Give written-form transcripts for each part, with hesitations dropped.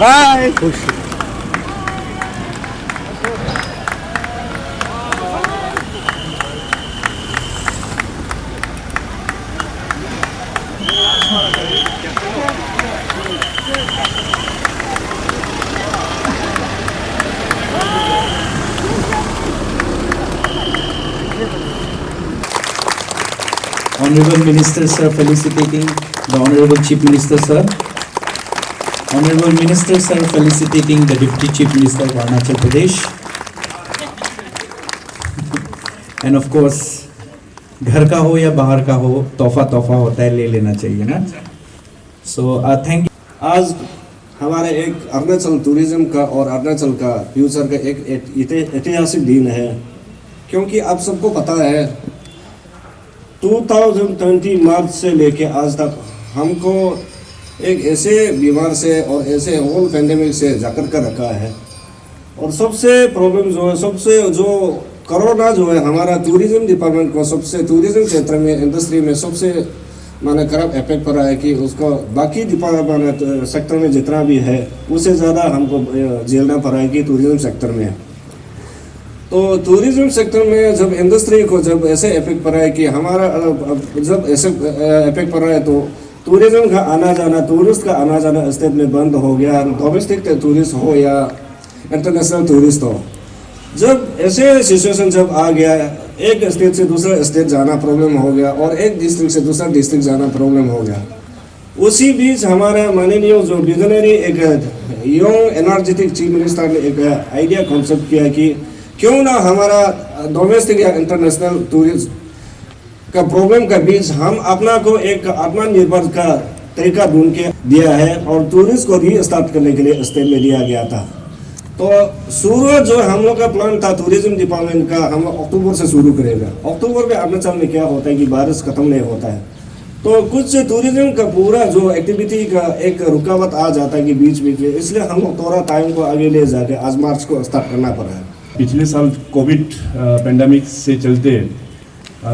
Bye. Honorable Minister Sir, felicitating the Honorable Chief Minister Sir. Honorable Minister Sir, felicitating the Deputy Chief Minister of Arunachal Pradesh. And of course, घर का हो या बाहर का हो, तोहफा तोहफा होता है, ले लेना चाहिए ना. So thank you. आज हमारे एक अरुणाचल टूरिज्म का और अरुणाचल का फ्यूचर का एक ऐतिहासिक दिन है, क्योंकि आप सबको पता है 2020 मार्च से लेके आज तक हमको एक ऐसे बीमार से और ऐसे होल पेंडेमिक से जाकर कर रखा है. और सबसे प्रॉब्लम जो है, सबसे जो कोरोना जो है हमारा टूरिज्म डिपार्टमेंट को, सबसे टूरिज्म क्षेत्र में, इंडस्ट्री में सबसे माने खराब इफेक्ट पड़ा है कि उसको बाकी डिपार्टमेंट सेक्टर में जितना भी है उससे ज़्यादा हमको झेलना पड़ा है कि टूरिज्म सेक्टर में. तो टूरिज्म सेक्टर में जब इंडस्ट्री को जब ऐसे इफेक्ट पड़ा है कि हमारा जब ऐसे इफेक्ट पड़ा है तो टूरिज्म का आना जाना, टूरिस्ट का आना जाना स्टेट में बंद हो गया, डोमेस्टिक टूरिस्ट हो या इंटरनेशनल टूरिस्ट हो. जब ऐसे सिचुएशन जब आ गया, एक स्टेट से दूसरा स्टेट जाना प्रॉब्लम हो गया और एक डिस्ट्रिक्ट से दूसरा डिस्ट्रिक्ट जाना प्रॉब्लम हो गया. उसी बीच हमारा माननीय जो विजनरी एक यंग एनर्जेटिक चीफ मिनिस्टर ने एक आइडिया कॉन्सेप्ट किया कि क्यों ना हमारा डोमेस्टिक या इंटरनेशनल टूरिज्म का प्रॉब्लम के बीच हम अपना को एक आत्मनिर्भर का तरीका ढूंढ के दिया है और टूरिस्ट को रीस्टार्ट करने के लिए स्टेट में दिया गया था. तो शुरू जो हम लोग का प्लान था टूरिज्म डिपार्टमेंट का, हम अक्टूबर से शुरू करेगा. अक्टूबर में अरुणाचल में क्या होता है कि बारिश खत्म नहीं होता है, तो कुछ टूरिज्म का पूरा जो एक्टिविटी का एक रुकावट आ जाता है कि बीच बीच में, इसलिए हम थोड़ा टाइम को आगे ले जाके आज मार्च को स्टार्ट करना पड़ा है. पिछले साल कोविड पेंडेमिक से चलते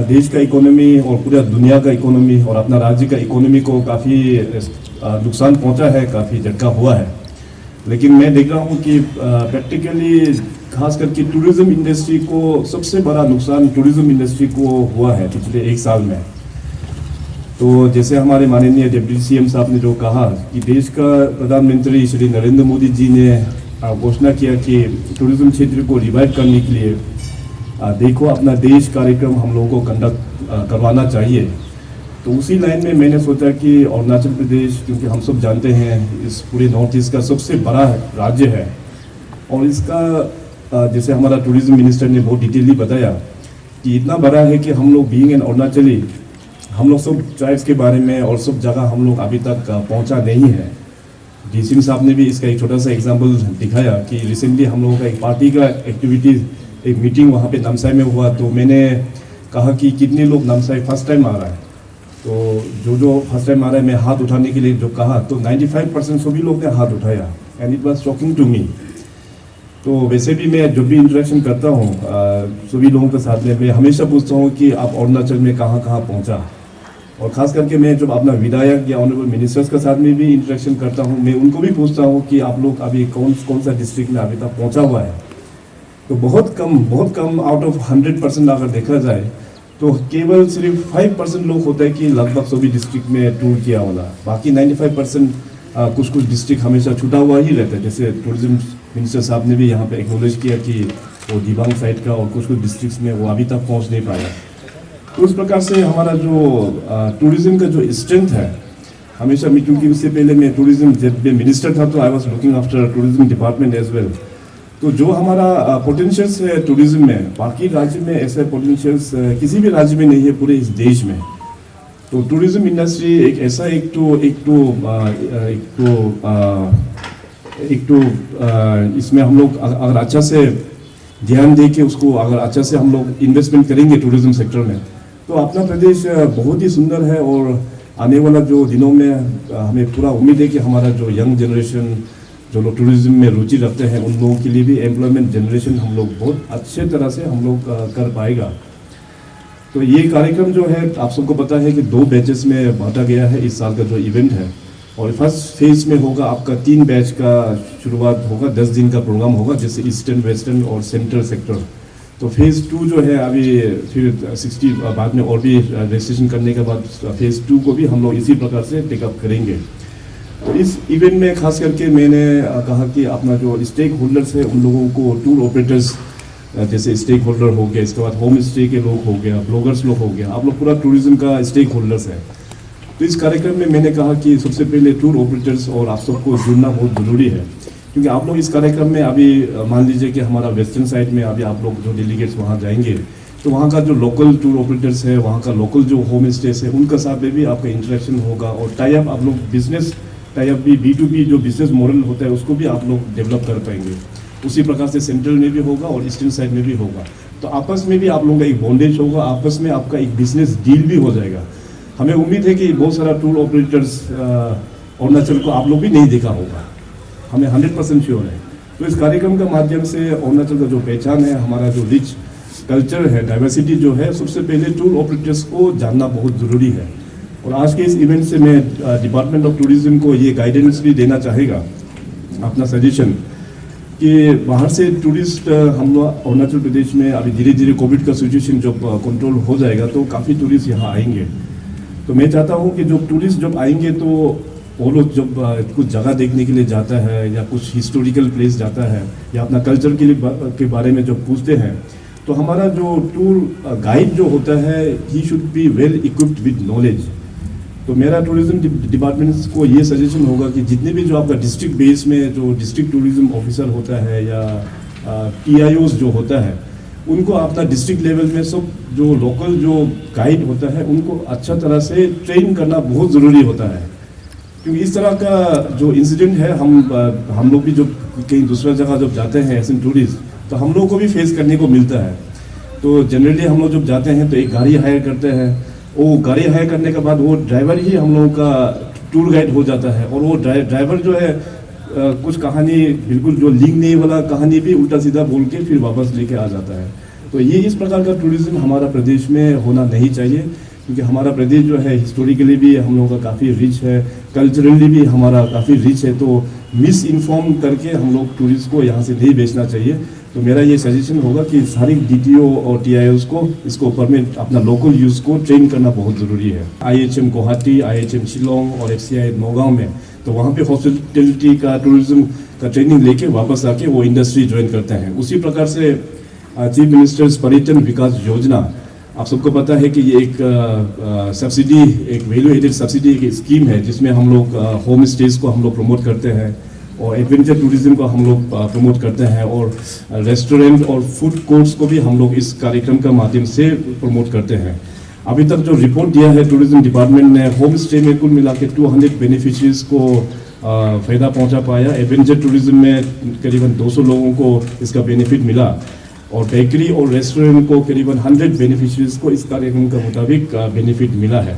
देश का इकोनॉमी और पूरा दुनिया का इकोनॉमी और अपना राज्य का इकोनॉमी को काफ़ी नुकसान पहुंचा है, काफ़ी झटका हुआ है. लेकिन मैं देख रहा हूं कि प्रैक्टिकली खास करके टूरिज्म इंडस्ट्री को सबसे बड़ा नुकसान टूरिज्म इंडस्ट्री को हुआ है पिछले एक साल में. तो जैसे हमारे माननीय डिप्टी सीएम साहब ने जो कहा कि देश का प्रधानमंत्री श्री नरेंद्र मोदी जी ने घोषणा किया कि टूरिज्म क्षेत्र को रिवाइव करने के लिए देखो अपना देश कार्यक्रम हम लोगों को कंडक्ट करवाना चाहिए. तो उसी लाइन में मैंने सोचा कि अरुणाचल प्रदेश, क्योंकि हम सब जानते हैं इस पूरे नॉर्थ ईस्ट का सबसे बड़ा राज्य है और इसका जैसे हमारा टूरिज्म मिनिस्टर ने बहुत डिटेली बताया कि इतना बड़ा है कि हम लोग बीइंग एन अरुणाचली, हम लोग सब ट्राइब्स के बारे में और सब जगह हम लोग अभी तक पहुंचा नहीं है. डीसीएम साहब ने भी इसका एक छोटा सा एग्जांपल दिखाया कि रिसेंटली हम लोगों का एक पार्टी का एक्टिविटीज, एक मीटिंग वहाँ पे नामसाई में हुआ. तो मैंने कहा कि कितने लोग नामसाई फर्स्ट टाइम आ रहा है, तो जो फर्स्ट टाइम आ रहा है मैं हाथ उठाने के लिए जो कहा तो 95% सभी लोग ने हाथ उठाया and it was shocking to me. तो वैसे भी मैं जब भी इंटरेक्शन करता हूँ सभी लोगों के साथ में, मैं हमेशा पूछता हूँ कि आप अरुणाचल में कहाँ कहाँ पहुँचा. और ख़ास करके मैं जब अपना विधायक या ऑनरेबल मिनिस्टर्स के साथ में भी इंटरेक्शन करता हूँ, मैं उनको भी पूछता हूँ कि आप लोग अभी कौन सा डिस्ट्रिक्ट में अभी तक पहुँचा हुआ है. तो बहुत कम आउट ऑफ 100% अगर देखा जाए तो केवल सिर्फ 5% लोग होता है कि लगभग सभी डिस्ट्रिक्ट में टूर किया होगा. बाकी 95% कुछ डिस्ट्रिक्ट हमेशा छूटा हुआ ही रहता है. जैसे टूरिज्म मिनिस्टर साहब ने भी यहाँ पे एक्नॉलेज किया कि वो दिबांग साइड का और कुछ डिस्ट्रिक्ट्स में वो अभी तक पहुँच नहीं पाया. तो उस प्रकार से हमारा जो टूरिज्म का जो स्ट्रेंथ है हमेशा मैं, क्योंकि उससे पहले मैं टूरिज्म जब मैं मिनिस्टर था तो I was looking after tourism department as well. तो जो हमारा पोटेंशियल्स है टूरिज्म में, बाकी राज्य में ऐसे पोटेंशियल्स किसी भी राज्य में नहीं है पूरे इस देश में। तो टूरिज्म इंडस्ट्री एक ऐसा इसमें हम लोग अगर अच्छा से ध्यान दे के उसको अगर अच्छा से हम लोग इन्वेस्टमेंट करेंगे टूरिज्म सेक्टर में, तो अपना प्रदेश बहुत ही सुंदर है। और आने वाला जो दिनों में हमें पूरा उम्मीद है कि हमारा जो यंग जनरेशन जो लोग टूरिज्म में रुचि रखते हैं उन लोगों के लिए भी एम्प्लॉयमेंट जनरेशन हम लोग बहुत अच्छे तरह से हम लोग कर पाएगा। तो ये कार्यक्रम जो है आप सबको पता है कि 2 बैचेस में बांटा गया है इस साल का जो इवेंट है। और फर्स्ट फेज में होगा आपका 3 बैच का शुरुआत होगा, 10 दिन का प्रोग्राम होगा, जैसे ईस्टर्न, वेस्टर्न और सेंट्रल सेक्टर। तो फेज़ 2 जो है अभी फिर 60 बाद में और भी रजिस्ट्रेशन करने के बाद फेज़ 2 को भी हम लोग इसी प्रकार से टेकअप करेंगे। तो इस इवेंट में खास करके मैंने कहा कि अपना जो स्टेक होल्डर्स है उन लोगों को, टूर ऑपरेटर्स जैसे स्टेक होल्डर हो गया, इसके बाद होम स्टे के लोग हो गया, ब्लॉगर्स लोग हो गया, आप लोग पूरा टूरिज्म का स्टेक होल्डर्स है। तो इस कार्यक्रम में मैंने कहा कि सबसे पहले टूर ऑपरेटर्स और आप सबको जुड़ना बहुत ज़रूरी है, क्योंकि आप लोग इस कार्यक्रम में अभी मान लीजिए कि हमारा वेस्टर्न साइड में अभी आप लोग जो डेलीगेट्स वहाँ जाएंगे तो वहाँ का जो लोकल टूर ऑपरेटर्स है, वहाँ का लोकल जो होम स्टेस है, उनका साथ में भी आपका इंटरेक्शन होगा। और टाई अप आप लोग बिजनेस टाई अप भी B2B जो बिजनेस मॉडल होता है उसको भी आप लोग डेवलप कर पाएंगे। उसी प्रकार से सेंट्रल में भी होगा और ईस्टर्न साइड में भी होगा। तो आपस में भी आप लोगों का एक बॉन्डेज होगा, आपस में आपका एक बिजनेस डील भी हो जाएगा। हमें उम्मीद है कि बहुत सारा टूर ऑपरेटर्स अरुणाचल को आप लोग भी नहीं देखा होगा, हमें 100% श्योर है। तो इस कार्यक्रम के माध्यम से अरुणाचल का जो पहचान है, हमारा जो रिच कल्चर है, डाइवर्सिटी जो है, सबसे पहले टूर ऑपरेटर्स को जानना बहुत ज़रूरी है। और आज के इस इवेंट से मैं डिपार्टमेंट ऑफ टूरिज्म को ये गाइडेंस भी देना चाहेगा, अपना सजेशन, कि बाहर से टूरिस्ट हम लोग अरुणाचल प्रदेश में अभी धीरे धीरे कोविड का सिचुएशन जब कंट्रोल हो जाएगा तो काफ़ी टूरिस्ट यहाँ आएंगे। तो मैं चाहता हूँ कि जब टूरिस्ट जब आएंगे तो वो लोग जब कुछ जगह देखने के लिए जाता है या कुछ हिस्टोरिकल प्लेस जाता है या अपना कल्चर के बारे में जब पूछते हैं, तो हमारा जो टूर गाइड जो होता है he should be well equipped with knowledge. तो मेरा टूरिज्म डिपार्टमेंट को ये सजेशन होगा कि जितने भी जो आपका डिस्ट्रिक्ट बेस में जो डिस्ट्रिक्ट टूरिज्म ऑफिसर होता है या PIOs जो होता है, उनको अपना डिस्ट्रिक्ट लेवल में सब जो लोकल जो गाइड होता है उनको अच्छा तरह से ट्रेन करना बहुत ज़रूरी होता है। क्योंकि इस तरह का जो इंसिडेंट है हम लोग भी जब कहीं दूसरा जगह जब जाते हैं एज एन टूरिस्ट, तो हम लोग को भी फेस करने को मिलता है। तो जनरली हम लोग जब जाते हैं तो एक गाड़ी हायर करते हैं, वो गाड़ी हायर करने के बाद वो ड्राइवर ही हम लोगों का टूर गाइड हो जाता है। और वो ड्राइवर जो है कुछ कहानी बिल्कुल जो लिंक नहीं वाला कहानी भी उल्टा सीधा बोल के फिर वापस लेके आ जाता है। तो ये इस प्रकार का टूरिज्म हमारा प्रदेश में होना नहीं चाहिए, क्योंकि हमारा प्रदेश जो है हिस्टोरिकली भी हम लोगों का काफ़ी रिच है, कल्चरली भी हमारा काफ़ी रिच है। तो मिस इन्फॉर्म करके हम लोग टूरिस्ट को यहाँ से नहीं बेचना चाहिए। तो मेरा ये सजेशन होगा कि सारी DTO और TIOs को इसको ऊपर में अपना लोकल यूज़ को ट्रेन करना बहुत ज़रूरी है। IHM गुवाहाटी, IHM शिलोंग और FCI नौगांव में, तो वहाँ पे हॉस्पिटलिटी का टूरिज्म का ट्रेनिंग लेके वापस आके वो इंडस्ट्री ज्वाइन करते हैं। उसी प्रकार से चीफ मिनिस्टर्स पर्यटन विकास योजना, आप सबको पता है कि ये एक सब्सिडी, एक वैल्यू एडेड सब्सिडी एक स्कीम है जिसमें हम लोग होम स्टेज को हम लोग प्रमोट करते हैं और एडवेंचर टूरिज्म को हम लोग प्रमोट करते हैं और रेस्टोरेंट और फूड कोर्ट्स को भी हम लोग इस कार्यक्रम के माध्यम से प्रमोट करते हैं। अभी तक जो रिपोर्ट दिया है टूरिज्म डिपार्टमेंट ने, होम स्टे में कुल मिला के 200 बेनिफिशरीज को फ़ायदा पहुंचा पाया। एडवेंचर टूरिज्म में करीबन 200 लोगों को इसका बेनिफिट मिला और बेकरी और रेस्टोरेंट को करीबन 100 बेनिफिशरीज को इस कार्यक्रम के मुताबिक बेनिफिट मिला है।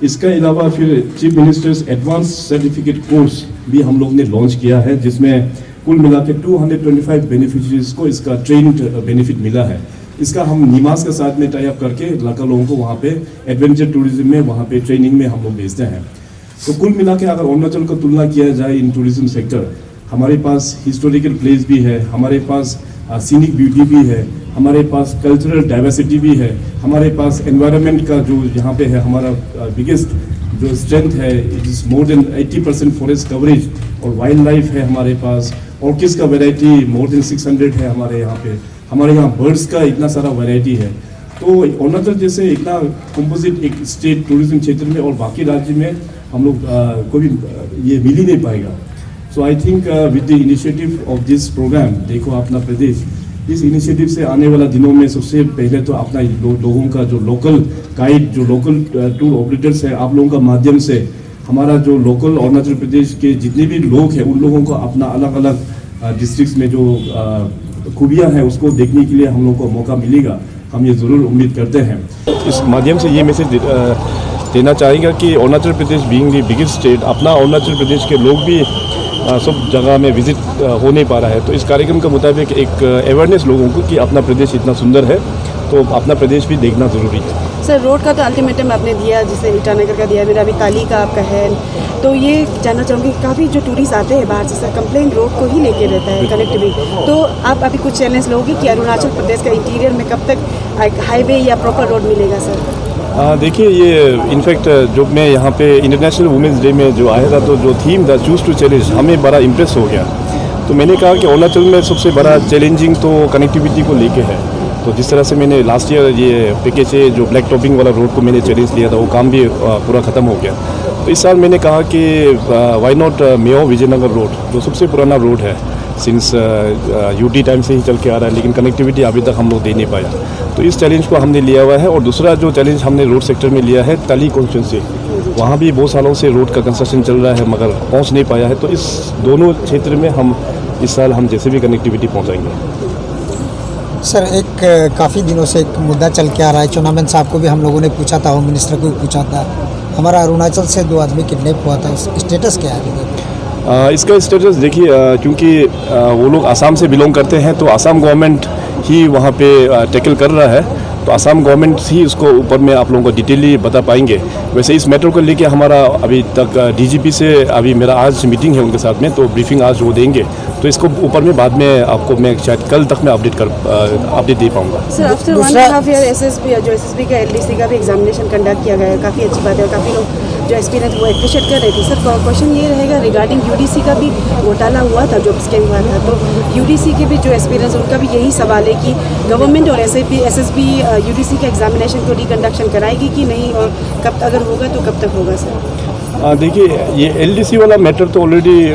इसके अलावा फिर chief ministers advance certificate course भी हम लोग ने लॉन्च किया है, जिसमें कुल मिला के 225 बेनिफिशरीज को इसका ट्रेंड बेनिफिट मिला है। इसका हम निमास के साथ में टाई अप करके लोकल लोगों को वहाँ पे एडवेंचर टूरिज्म में वहाँ पे ट्रेनिंग में हम लोग भेजते हैं। तो कुल मिला के अगर अरुणाचल को तुलना किया जाए इन टूरिज्म सेक्टर, हमारे पास हिस्टोरिकल प्लेस भी है, हमारे पास सीनिक ब्यूटी भी है, हमारे पास कल्चरल डाइवर्सिटी भी है, हमारे पास एनवायरनमेंट का जो यहाँ पे है हमारा बिगेस्ट जो स्ट्रेंथ है, it is more than 80% forest coverage और वाइल्ड लाइफ है हमारे पास। ऑर्किड्स का वैरायटी मोर देन 600 है हमारे यहाँ पे। हमारे यहाँ बर्ड्स का इतना सारा वैरायटी है। तो अरुणाचल जैसे इतना कंपोजिट एक स्टेट टूरिज्म क्षेत्र में और बाकी राज्य में हम लोग को भी ये मिल ही नहीं पाएगा। So I think with the initiative of this programme देखो अपना प्रदेश, इस इनिशिएटिव से आने वाला दिनों में सबसे पहले तो अपना लोगों का जो लोकल गाइड, जो लोकल टूर ऑपरेटर्स है, आप लोगों का माध्यम से हमारा जो लोकल अरुणाचल प्रदेश के जितने भी लोग हैं उन लोगों को अपना अलग अलग डिस्ट्रिक्ट्स में जो खूबियाँ हैं उसको देखने के लिए हम लोगों को मौका मिलेगा, हम ये ज़रूर उम्मीद करते हैं। इस माध्यम से ये मैसेज देना चाहेंगे कि Arunachal Pradesh being the biggest state, अपना अरुणाचल प्रदेश के लोग भी सब जगह में विजिट हो नहीं पा रहा है। तो इस कार्यक्रम के मुताबिक एक अवेयरनेस लोगों को कि अपना प्रदेश इतना सुंदर है तो अपना प्रदेश भी देखना ज़रूरी है। सर रोड का तो अल्टीमेटम आपने दिया, जैसे ईटानगर का दिया, मेरा अभी ताली का आपका है, तो ये जानना चाहूँगी काफ़ी जो टूरिस्ट आते हैं बाहर से सर कंप्लेन रोड को ही लेके रहता है कनेक्टिविटी, तो आप अभी कुछ चैलेंज लोगे कि अरुणाचल प्रदेश का इंटीरियर में कब तक हाईवे या प्रॉपर रोड मिलेगा सर? देखिए ये इनफैक्ट जब मैं यहाँ पे इंटरनेशनल वुमेंस डे में जो आया था तो जो थीम था चूज़ टू चैलेंज हमें बड़ा इम्प्रेस हो गया। तो मैंने कहा कि अरुणाचल में सबसे बड़ा चैलेंजिंग तो कनेक्टिविटी को लेके है। तो जिस तरह से मैंने लास्ट ईयर ये पैकेज से जो ब्लैक टॉपिंग वाला रोड को मैंने चैलेंज लिया था वो काम भी पूरा ख़त्म हो गया। तो इस साल मैंने कहा कि why not Mayo Vijayanagar road जो सबसे पुराना रोड है सिंस यूटी टाइम से ही चल के आ रहा है, लेकिन कनेक्टिविटी अभी तक हम लोग दे नहीं पाया। तो इस चैलेंज को हमने लिया हुआ है। और दूसरा जो चैलेंज हमने रोड सेक्टर में लिया है ताली कॉन्स्टिट्यूंसी, वहाँ भी बहुत सालों से रोड का कंस्ट्रक्शन चल रहा है मगर पहुँच नहीं पाया है। तो इस दोनों क्षेत्र में हम इस साल हम जैसे भी कनेक्टिविटी पहुँचाएंगे। सर एक काफ़ी दिनों से एक मुद्दा चल के आ रहा है, चुनाव साहब को भी हम लोगों ने पूछा था, होम मिनिस्टर को भी पूछा था, हमारा अरुणाचल से 2 आदमी किडनैप हुआ था, स्टेटस क्या है? इसका स्टेटस देखिए क्योंकि वो लोग आसाम से बिलोंग करते हैं तो आसाम गवर्नमेंट ही वहाँ पे टैकल कर रहा है, तो आसाम गवर्नमेंट ही उसको ऊपर में आप लोगों को डिटेली बता पाएंगे। वैसे इस मैटर को लेके हमारा अभी तक डीजीपी से अभी मेरा आज मीटिंग है उनके साथ में, तो ब्रीफिंग आज वो देंगे। तो इसको ऊपर में बाद में आपको मैं शायद कल तक मैं अपडेट दे पाऊँगा। सर आफ्टर 1.5 ईयर एसएसबी का एलडीसी का भी एग्जामिनेशन कंडक्ट किया गया है, काफ़ी अच्छी बात है और काफ़ी लोग जो एक्सपीरियंस वो अप्रिशिएट कर रहे थे। सर क्वेश्चन ये रहेगा रिगार्डिंग यूडीसी का भी घोटाला हुआ था जो स्कैम हुआ था, तो यूडीसी के भी जो एक्सपीरियंस उनका भी यही सवाल है कि गवर्नमेंट और एसएसबी यूडीसी के एग्जामिनेशन को रिकंडक्शन कराएगी कि नहीं, और कब अगर होगा तो कब तक होगा सर? देखिए ये एलडीसी वाला मैटर तो ऑलरेडी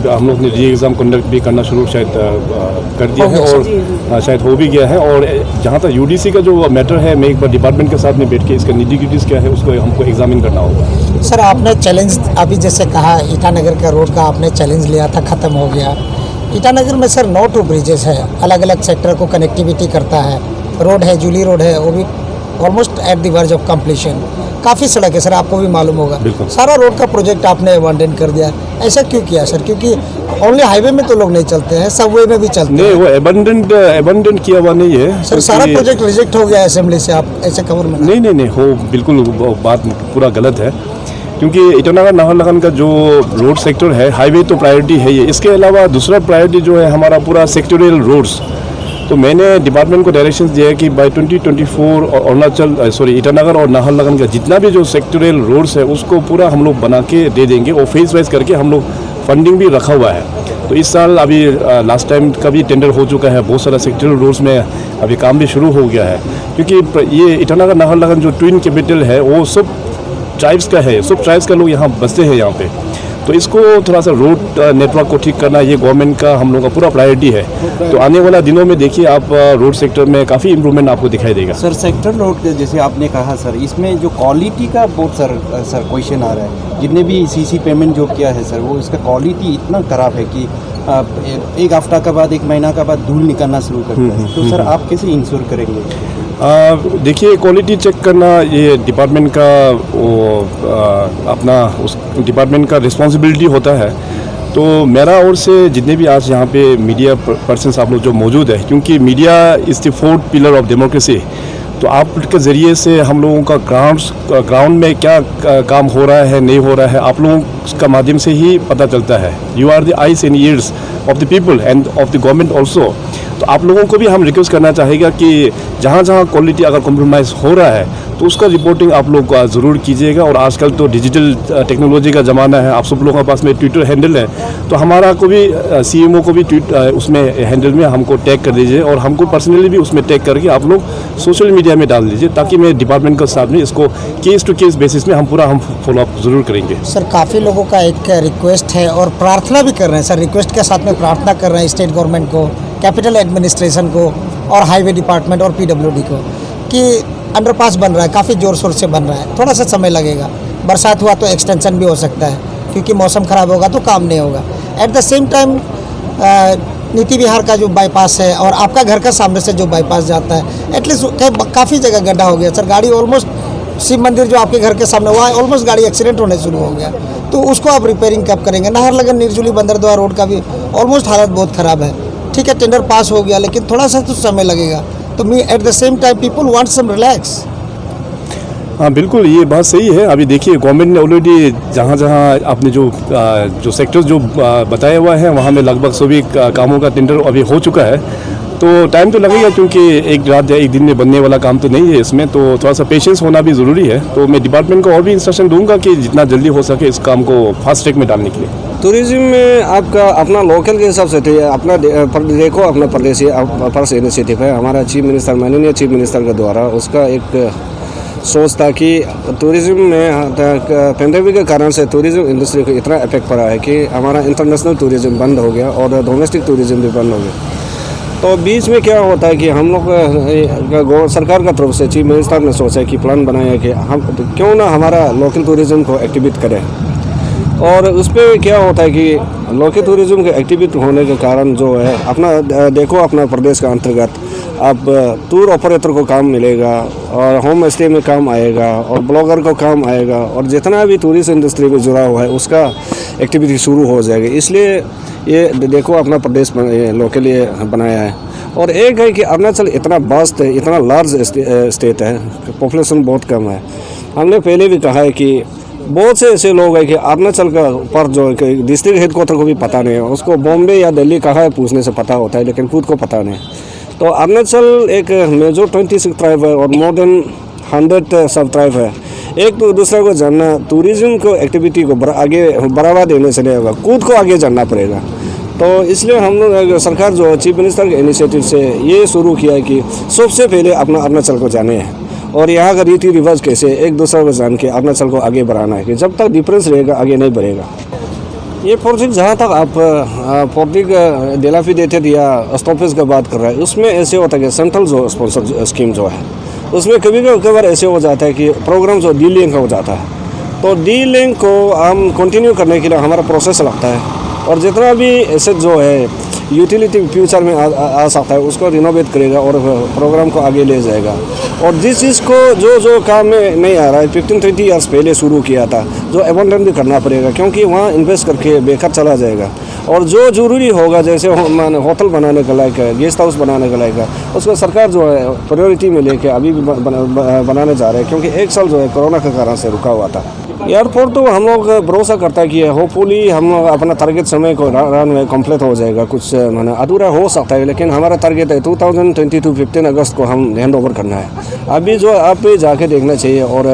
हम लोग ने री एग्ज़ाम कंडक्ट भी करना शुरू शायद कर दिया है और शायद हो भी गया है। और जहाँ तक यूडीसी का जो मैटर है मैं एक बार डिपार्टमेंट के साथ में बैठ के इसका निटी-ग्रिटीज़ क्या है उसको हमको एग्जामिन करना होगा। सर आपने चैलेंज अभी जैसे कहा ईटानगर का रोड का आपने चैलेंज लिया था, ख़त्म हो गया। ईटानगर में सर 9 टू ब्रिजेस है, अलग अलग सेक्टर को कनेक्टिविटी करता है, रोड है जूली रोड है, वो भी almost at the verge of completion, काफ़ी सड़क है सर, आपको भी मालूम होगा। सारा रोड का प्रोजेक्ट आपने अबंडन कर दिया, ऐसा क्यों किया सर? क्योंकि ओनली हाईवे में तो लोग नहीं चलते हैं, सबवे में भी चलते हैं। नहीं वो अबंडन किया हुआ नहीं है सर, सारा प्रोजेक्ट रिजेक्ट हो गया असेंबली से, आप ऐसे खबर में नहीं हो बिल्कुल बात पूरा गलत है। क्योंकि ईटानगर नाहरलगुन का जो रोड सेक्टर है हाईवे तो प्रायोरिटी है ये, इसके अलावा दूसरा प्रायोरिटी जो है हमारा पूरा सेक्टोरियल रोड्स। तो मैंने डिपार्टमेंट को डायरेक्शंस दिया है कि बाय 2024 और ईटानगर और नाहरलगुन का जितना भी जो सेक्टोरियल रोड्स है उसको पूरा हम लोग बना के दे देंगे और फेज वाइज करके हम लोग फंडिंग भी रखा हुआ है। तो इस साल अभी लास्ट टाइम का भी टेंडर हो चुका है, बहुत सारा सेक्टोरियल रोड्स में अभी काम भी शुरू हो गया है। क्योंकि ये ईटानगर नाहरलगुन जो ट्विन कैपिटल है वो सब ट्राइब्स का है, सब ट्राइब्स का लोग यहाँ बसते हैं यहाँ पे। तो इसको थोड़ा सा रोड नेटवर्क को ठीक करना ये गवर्नमेंट का हम लोग का पूरा प्रायोरिटी है। तो आने वाला दिनों में देखिए आप रोड सेक्टर में काफ़ी इम्प्रूवमेंट आपको दिखाई देगा। सर सेक्टर रोड जैसे आपने कहा सर, इसमें जो क्वालिटी का बहुत सर क्वेश्चन आ रहा है। जितने भी सीसी पेमेंट जो किया है सर वो इसका क्वालिटी इतना ख़राब है कि एक हफ्ता के बाद, एक महीना के बाद धूल निकलना शुरू करता है। तो सर आप कैसे इंश्योर करेंगे? देखिए क्वालिटी चेक करना ये डिपार्टमेंट का अपना उस डिपार्टमेंट का रिस्पॉन्सिबिलिटी होता है। तो मेरा ओर से जितने भी आज यहाँ पे मीडिया पर्सन्स आप लोग जो मौजूद है, क्योंकि media is the 4th pillar of democracy, तो आपके ज़रिए से हम लोगों का ग्राउंड में क्या काम हो रहा है नहीं हो रहा है आप लोगों का माध्यम से ही पता चलता है। You are the eyes and ears of the people and of the government also. तो आप लोगों को भी हम रिक्वेस्ट करना चाहेगा कि जहाँ जहाँ क्वालिटी अगर कॉम्प्रोमाइज़ हो रहा है तो उसका रिपोर्टिंग आप लोग ज़रूर कीजिएगा। और आजकल तो डिजिटल टेक्नोलॉजी का ज़माना है, आप सब लोगों के पास में ट्विटर हैंडल है, तो हमारा को भी CMO को भी उसमें हैंडल में हमको टैग कर दीजिए और हमको पर्सनली भी उसमें टैग करके आप लोग सोशल मीडिया में डाल दीजिए, ताकि मैं डिपार्टमेंट के साथ में इसको केस टू केस बेसिस में हम फॉलोअप ज़रूर करेंगे। सर काफ़ी लोगों का एक रिक्वेस्ट है और प्रार्थना भी कर रहे हैं सर, रिक्वेस्ट के साथ में प्रार्थना कर रहे हैं स्टेट गवर्नमेंट को, कैपिटल एडमिनिस्ट्रेशन को और हाईवे डिपार्टमेंट और PWD को कि अंडरपास बन रहा है, काफ़ी ज़ोर शोर से बन रहा है, थोड़ा सा समय लगेगा, बरसात हुआ तो एक्सटेंशन भी हो सकता है क्योंकि मौसम ख़राब होगा तो काम नहीं होगा। एट द सेम टाइम नीति विहार का जो बाईपास है और आपका घर का सामने से जो बाईपास जाता है, एटलीस्ट काफ़ी जगह गड्ढा हो गया सर, गाड़ी ऑलमोस्ट शिव मंदिर जो आपके घर के सामने वहाँ ऑलमोस्ट गाड़ी एक्सीडेंट होने शुरू हो गया, तो उसको आप रिपेयरिंग कब करेंगे? नाहरलगन निर्जुली बंदरदुआ रोड का भी ऑलमोस्ट हालत बहुत ख़राब है। ठीक है, टेंडर पास हो गया लेकिन थोड़ा सा तो समय लगेगा, तो me at the same time people want some relax. हाँ बिल्कुल, ये बात सही है। अभी देखिए गवर्नमेंट ने ऑलरेडी जहाँ जहाँ आपने जो सेक्टर्स जो बताया हुआ है वहाँ में लगभग सभी कामों का टेंडर अभी हो चुका है। तो टाइम तो लगेगा क्योंकि एक रात या एक दिन में बनने वाला काम तो नहीं है इसमें, तो थोड़ा सा पेशेंस होना भी ज़रूरी है। तो मैं डिपार्टमेंट को और भी इंस्ट्रक्शन दूंगा कि जितना जल्दी हो सके इस काम को फास्ट ट्रैक में डालने के लिए। टूरिज्म में आपका अपना लोकल के हिसाब से अपना देखो, अपना प्रदेशी पर्स इनिशिएटिव है हमारा चीफ मिनिस्टर, माननीय चीफ मिनिस्टर के द्वारा उसका एक सोच था कि टूरिज्म में पेंडेमिक के कारण से टूरिज्म इंडस्ट्री को इतना इफेक्ट पड़ा है कि हमारा इंटरनेशनल टूरिज्म बंद हो गया और डोमेस्टिक टूरिज्म भी बंद हो गया। तो बीच में क्या होता है कि हम लोग सरकार का तरफ से चीफ मिनिस्टर ने सोचा कि प्लान बनाया कि हम क्यों ना हमारा लोकल टूरिज्म को एक्टिवेट करें। और उस पर क्या होता है कि लोकल टूरिज्म के एक्टिवेट होने के कारण जो है अपना देखो अपना प्रदेश का अंतर्गत अब टूर ऑपरेटर को काम मिलेगा और होम स्टे में काम आएगा और ब्लॉगर को काम आएगा और जितना भी टूरिस्ट इंडस्ट्री में जुड़ा हुआ है उसका एक्टिविटी शुरू हो जाएगी। इसलिए ये देखो अपना प्रदेश लोकल ये बनाया है। और एक है कि अरुणाचल इतना वास्ट है, इतना लार्ज स्टेट है, पॉपुलेशन बहुत कम है। हमने पहले भी कहा है कि बहुत से ऐसे लोग हैं कि अरुणाचल का पर जो डिस्ट्रिक्ट हेडक्वार्टर को भी पता नहीं है, उसको बॉम्बे या दिल्ली कहाँ है पूछने से पता होता है लेकिन खुद को पता नहीं। तो अरुणाचल एक मेजर 26 ट्राइब है और मोर देन 100 सब ट्राइब है। एक तो दूसरे को जानना, टूरिज्म को एक्टिविटी को आगे बढ़ावा देने से नहीं होगा, खुद को आगे जानना पड़ेगा। तो इसलिए हम लोग सरकार जो चीफ मिनिस्टर के इनिशिएटिव से ये शुरू किया है कि सबसे पहले अपना अरुणाचल को जाने हैं और यहाँ का रीति रिवाज कैसे एक दूसरे को जान के अरुणाचल को आगे बढ़ाना है कि जब तक डिफरेंस रहेगा आगे नहीं बढ़ेगा। ये प्रोजेक्ट जहाँ तक आप पब्लिक डिलापिडेटेड या स्टॉपेज का बात कर रहे हैं उसमें ऐसे होता है कि सेंट्रल जो स्पॉन्सर स्कीम जो है उसमें कभी कभार ऐसे हो जाता है कि प्रोग्राम जो D-Link का हो जाता है, तो D-Link को हम कंटिन्यू करने के लिए हमारा प्रोसेस लगता है और जितना भी एसेट जो है यूटिलिटी फ्यूचर में आ सकता है उसको रिनोवेट करेगा और प्रोग्राम को आगे ले जाएगा। और जिस चीज़ को जो काम में नहीं आ रहा है 15-20 ईयर्स पहले शुरू किया था जो अबंडन भी करना पड़ेगा क्योंकि वहाँ इन्वेस्ट करके बेकार चला जाएगा। और जो ज़रूरी होगा जैसे होटल बनाने का लायक है, गेस्ट हाउस बनाने का लायक है, उसको सरकार जो है प्रायोरिटी में लेके अभी भी बनाने जा रहे हैं क्योंकि एक साल जो है कोरोना के कारण से रुका हुआ था। एयरपोर्ट तो हम लोग भरोसा करता है कि होपफुली हम लोग अपना टारगेट समय को रन कंप्लीट हो जाएगा। कुछ माना अधूरा हो सकता है लेकिन हमारा टारगेट है 2022 15 अगस्त को हम हैंड ओवर करना है। अभी जो आप जाके देखना चाहिए और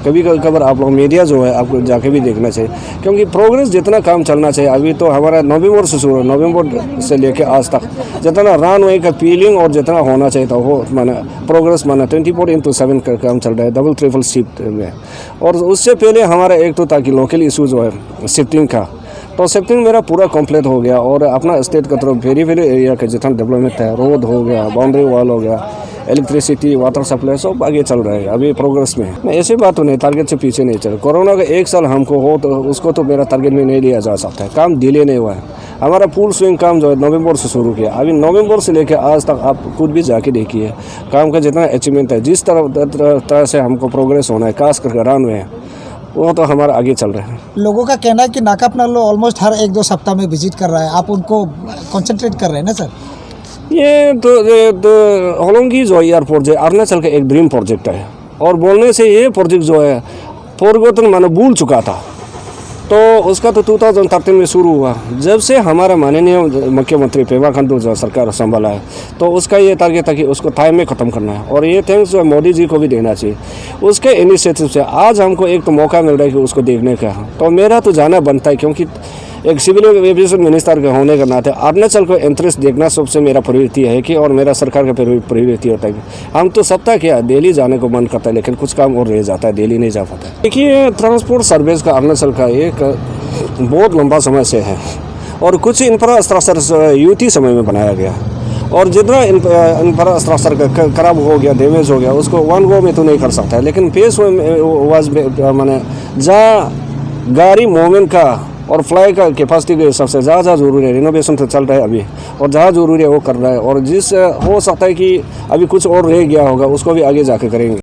कभी कभार आप लोग मीडिया जो है आपको जाके भी देखना चाहिए क्योंकि प्रोग्रेस जितना काम चलना चाहिए अभी तो हमारा नवंबर से शुरू, नवंबर से लेके आज तक जितना रनवे का पीलिंग और जितना होना चाहिए था वो माना प्रोग्रेस माना 24/7 का काम चल रहा है डबल ट्रिपल शिफ्ट में। और उससे पहले हमारा एक तो ताकि लोकल इशू जो है शिफ्टिंग का, तो शिफ्टिंग मेरा पूरा कंप्लीट हो गया और अपना स्टेट का तरफ वेरी एरिया का जितना डेवलपमेंट है, रोड हो गया, बाउंड्री वॉल हो गया, इलेक्ट्रिसिटी, वाटर सप्लाई सब आगे चल रहा है, अभी प्रोग्रेस में है। ऐसी बात तो नहीं टारगेट से पीछे नहीं चल। कोरोना का एक साल हमको हो तो उसको तो मेरा टारगेट में नहीं लिया जा सकता है, काम डिले नहीं हुआ है। हमारा फुल स्विंग काम जो है नवंबर से शुरू किया, अभी नवंबर से लेकर आज तक आप खुद भी जाके देखिए काम का जितना अचीवमेंट है, जिस तरह से हमको प्रोग्रेस होना है, खास करके रन में वो तो हमारा आगे चल रहा है। लोगों का कहना है कि नाकापनालो ऑलमोस्ट हर 1-2 सप्ताह में विजिट कर रहा है, आप उनको कॉन्सेंट्रेट कर रहे हैं ना सर? ये तो होलोंगी जो एयरपोर्ट है अरुणाचल का एक ड्रीम प्रोजेक्ट है और बोलने से ये प्रोजेक्ट जो है फॉरगॉटन माने भूल चुका था। तो उसका तो 2013 में शुरू हुआ। जब से हमारा माननीय मुख्यमंत्री पेमा खांडू जो सरकार संभाला है, तो उसका ये टारगेट था कि उसको टाइम में ख़त्म करना है, और ये थैंक्स मोदी जी को भी देना चाहिए। उसके इनिशिएटिव से आज हमको एक तो मौका मिल रहा है कि उसको देखने का, तो मेरा तो जाना बनता है, क्योंकि एक सिविल एविएशन मिनिस्टर के होने के नाते अरुणाचल को इंटरेस्ट देखना सबसे मेरा प्रवृत्ति है कि, और मेरा सरकार का प्रवृत्ति होता है कि हम तो सप्ताह क्या दिल्ली जाने को मन करता है, लेकिन कुछ काम और रह जाता है, दिल्ली नहीं जा पाता। देखिए, ट्रांसपोर्ट सर्विस का अरुणाचल का एक बहुत लंबा समय से है, और कुछ इंफ्रास्ट्रक्चर यूटी समय में बनाया गया, और जितना इंफ्रास्ट्रक्चर खराब हो गया, डैमेज हो गया, उसको वन गो में तो नहीं कर सकता है, लेकिन फेस वाज मैंने जहाँ गाड़ी मूवमेंट का और फ्लाई का कैपेसिटी के हिसाब से जहाँ ज़रूरी है रिनोवेशन तो चल रहा है अभी, और जहाँ ज़रूरी है वो कर रहा है, और जिस हो सकता है कि अभी कुछ और रह गया होगा उसको भी आगे जाके करेंगे।